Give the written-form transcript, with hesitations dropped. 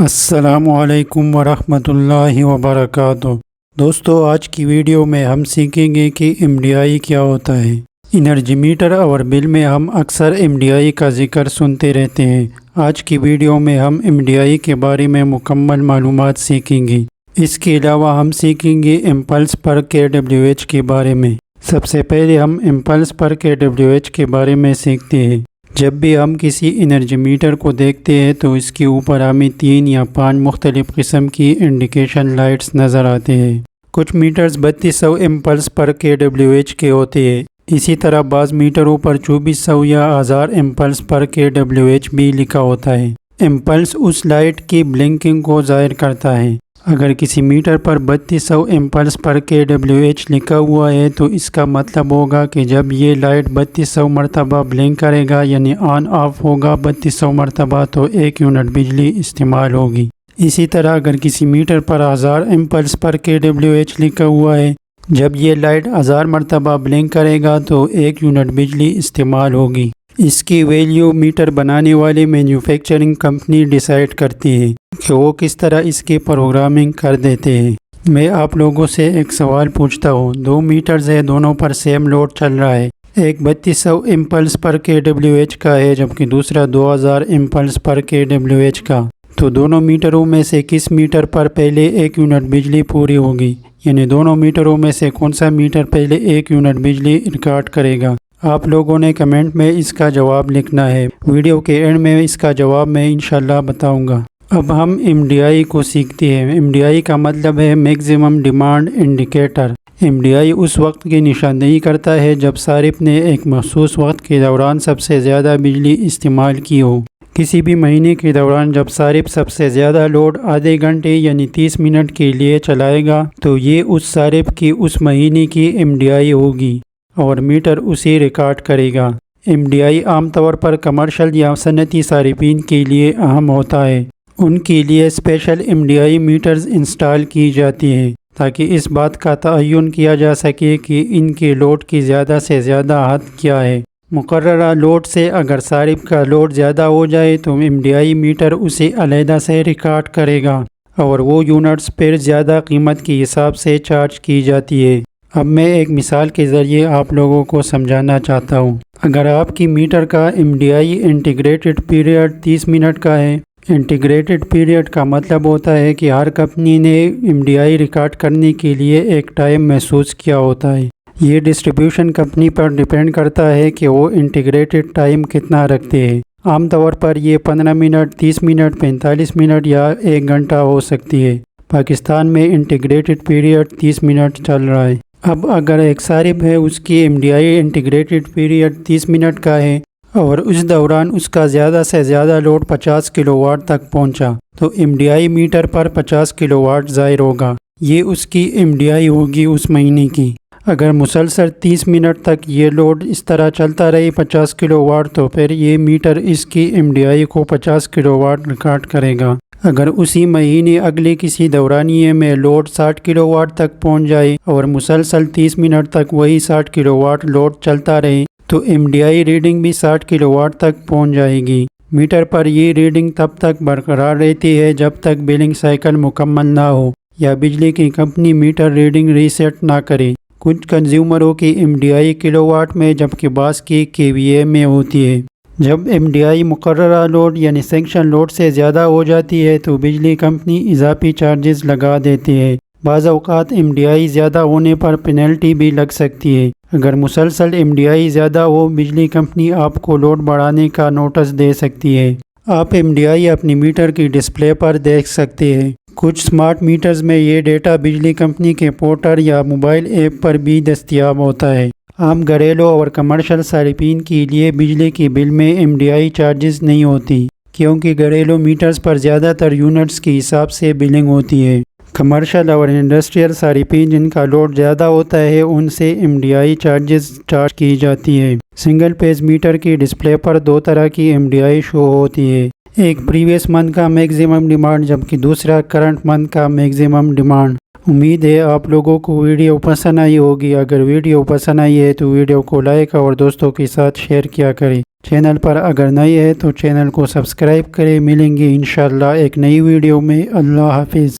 السلام علیکم ورحمۃ اللہ وبرکاتہ۔ دوستو، آج کی ویڈیو میں ہم سیکھیں گے کہ MDI کیا ہوتا ہے۔ انرجی میٹر اور بل میں ہم اکثر MDI کا ذکر سنتے رہتے ہیں۔ آج کی ویڈیو میں ہم MDI کے بارے میں مکمل معلومات سیکھیں گے۔ اس کے علاوہ ہم سیکھیں گے امپلس پر kWh کے بارے میں۔ سب سے پہلے ہم امپلس پر kWh کے بارے میں سیکھتے ہیں۔ جب بھی ہم کسی انرجی میٹر کو دیکھتے ہیں تو اس کے اوپر ہمیں 3 یا 5 مختلف قسم کی انڈیکیشن لائٹس نظر آتے ہیں۔ کچھ میٹرز 3200 امپلس پر kWh کے ہوتے ہیں۔ اسی طرح بعض میٹروں پر 2400 یا 1000 امپلس پر kWh بھی لکھا ہوتا ہے۔ امپلس اس لائٹ کی بلنکنگ کو ظاہر کرتا ہے۔ اگر کسی میٹر پر 3200 امپلس پر kWh لکھا ہوا ہے تو اس کا مطلب ہوگا کہ جب یہ لائٹ 3200 مرتبہ بلنک کرے گا یعنی آن آف ہوگا 3200 مرتبہ تو 1 یونٹ بجلی استعمال ہوگی۔ اسی طرح اگر کسی میٹر پر 1000 امپلس پر kWh لکھا ہوا ہے، جب یہ لائٹ 1000 مرتبہ بلنک کرے گا تو 1 یونٹ بجلی استعمال ہوگی۔ اس کی ویلیو میٹر بنانے والے مینوفیکچرنگ کمپنی ڈیسائیڈ کرتی ہے کہ وہ کس طرح اس کی پروگرامنگ کر دیتے ہیں۔ میں آپ لوگوں سے ایک سوال پوچھتا ہوں، 2 میٹرز ہیں، دونوں پر سیم لوڈ چل رہا ہے۔ ایک 3200 امپلس پر kWh کا ہے جبکہ دوسرا 2000 امپلس پر kWh کا، تو دونوں میٹروں میں سے کس میٹر پر پہلے 1 یونٹ بجلی پوری ہوگی؟ یعنی دونوں میٹروں میں سے کون سا میٹر پہلے 1 یونٹ بجلی ریکارڈ کرے گا؟ آپ لوگوں نے کمنٹ میں اس کا جواب لکھنا ہے۔ ویڈیو کے اینڈ میں اس کا جواب میں انشاءاللہ بتاؤں گا۔ اب ہم MDI کو سیکھتے ہیں۔ MDI کا مطلب ہے میگزیمم ڈیمانڈ انڈیکیٹر۔ MDI اس وقت کی نشاندہی کرتا ہے جب صارف نے ایک مخصوص وقت کے دوران سب سے زیادہ بجلی استعمال کی ہو۔ کسی بھی مہینے کے دوران جب صارف سب سے زیادہ لوڈ آدھے گھنٹے یعنی 30 منٹ کے لیے چلائے گا تو یہ اس صارف کی اس مہینے کی MDI ہوگی اور میٹر اسے ریکارڈ کرے گا۔ MDI عام طور پر کمرشل یا صنعتی صارفین کے لیے اہم ہوتا ہے۔ ان کے لیے اسپیشل MDI میٹرز انسٹال کی جاتی ہیں تاکہ اس بات کا تعین کیا جا سکے کہ ان کے لوڈ کی زیادہ سے زیادہ حد کیا ہے۔ مقررہ لوڈ سے اگر صارف کا لوڈ زیادہ ہو جائے تو MDI میٹر اسے علیحدہ سے ریکارڈ کرے گا اور وہ یونٹس پھر زیادہ قیمت کے حساب سے چارج کی جاتی ہے۔ اب میں ایک مثال کے ذریعے آپ لوگوں کو سمجھانا چاہتا ہوں۔ اگر آپ کی میٹر کا MDI انٹیگریٹڈ پیریڈ 30 منٹ کا ہے، انٹیگریٹڈ پیریڈ کا مطلب ہوتا ہے کہ ہر کمپنی نے MDI ریکارڈ کرنے کے لیے ایک ٹائم محسوس کیا ہوتا ہے۔ یہ ڈسٹریبیوشن کمپنی پر ڈیپینڈ کرتا ہے کہ وہ انٹیگریٹڈ ٹائم کتنا رکھتے ہیں۔ عام طور پر یہ 15 منٹ، 30 منٹ، 45 منٹ یا 1 گھنٹہ ہو سکتی ہے۔ پاکستان میں انٹیگریٹڈ پیریڈ 30 منٹ چل رہا ہے۔ اب اگر ایک صارف ہے، اس کی MDI انٹیگریٹڈ پیریڈ 30 منٹ کا ہے اور اس دوران اس کا زیادہ سے زیادہ لوڈ 50 کلو واٹ تک پہنچا تو MDI میٹر پر 50 کلو واٹ ظاہر ہوگا۔ یہ اس کی MDI ہوگی اس مہینے کی۔ اگر مسلسل 30 منٹ تک یہ لوڈ اس طرح چلتا رہے 50 کلو واٹ تو پھر یہ میٹر اس کی MDI کو 50 کلو واٹ ریکارڈ کرے گا۔ اگر اسی مہینے اگلے کسی دورانیے میں لوڈ 60 کلو واٹ تک پہنچ جائے اور مسلسل 30 منٹ تک وہی 60 کلو واٹ لوڈ چلتا رہے تو MDI ریڈنگ بھی 60 کلو واٹ تک پہنچ جائے گی۔ میٹر پر یہ ریڈنگ تب تک برقرار رہتی ہے جب تک بلنگ سائیکل مکمل نہ ہو یا بجلی کی کمپنی میٹر ریڈنگ ریسیٹ نہ کرے۔ کچھ کنزیومروں کی MDI کلو واٹ میں جبکہ بعض کی kVA میں ہوتی ہے۔ جب MDI مقررہ لوڈ یعنی سینکشن لوڈ سے زیادہ ہو جاتی ہے تو بجلی کمپنی اضافی چارجز لگا دیتی ہے۔ بعض اوقات MDI زیادہ ہونے پر پینلٹی بھی لگ سکتی ہے۔ اگر مسلسل MDI زیادہ ہو، بجلی کمپنی آپ کو لوڈ بڑھانے کا نوٹس دے سکتی ہے۔ آپ MDI اپنی میٹر کی ڈسپلے پر دیکھ سکتے ہیں۔ کچھ سمارٹ میٹرز میں یہ ڈیٹا بجلی کمپنی کے پورٹل یا موبائل ایپ پر بھی دستیاب ہوتا ہے۔ عام گھریلو اور کمرشل صارفین کے لیے بجلی کے بل میں MDI چارجز نہیں ہوتی کیونکہ گھریلو میٹرز پر زیادہ تر یونٹس کے حساب سے بلنگ ہوتی ہے۔ کمرشل اور انڈسٹریل صارفین جن کا لوڈ زیادہ ہوتا ہے ان سے MDI چارجز چارج کی جاتی ہے۔ سنگل پیج میٹر کی ڈسپلے پر 2 طرح کی MDI شو ہوتی ہے، ایک پریویس منتھ کا میگزیمم ڈیمانڈ جبکہ دوسرا کرنٹ منتھ کا میگزیمم ڈیمانڈ۔ امید ہے آپ لوگوں کو ویڈیو پسند آئی ہوگی۔ اگر ویڈیو پسند آئی ہے تو ویڈیو کو لائک اور دوستوں کے ساتھ شیئر کیا کریں۔ چینل پر اگر نئے ہیں تو چینل کو سبسکرائب کریں۔ ملیں گے انشاءاللہ ایک نئی ویڈیو میں۔ اللہ حافظ۔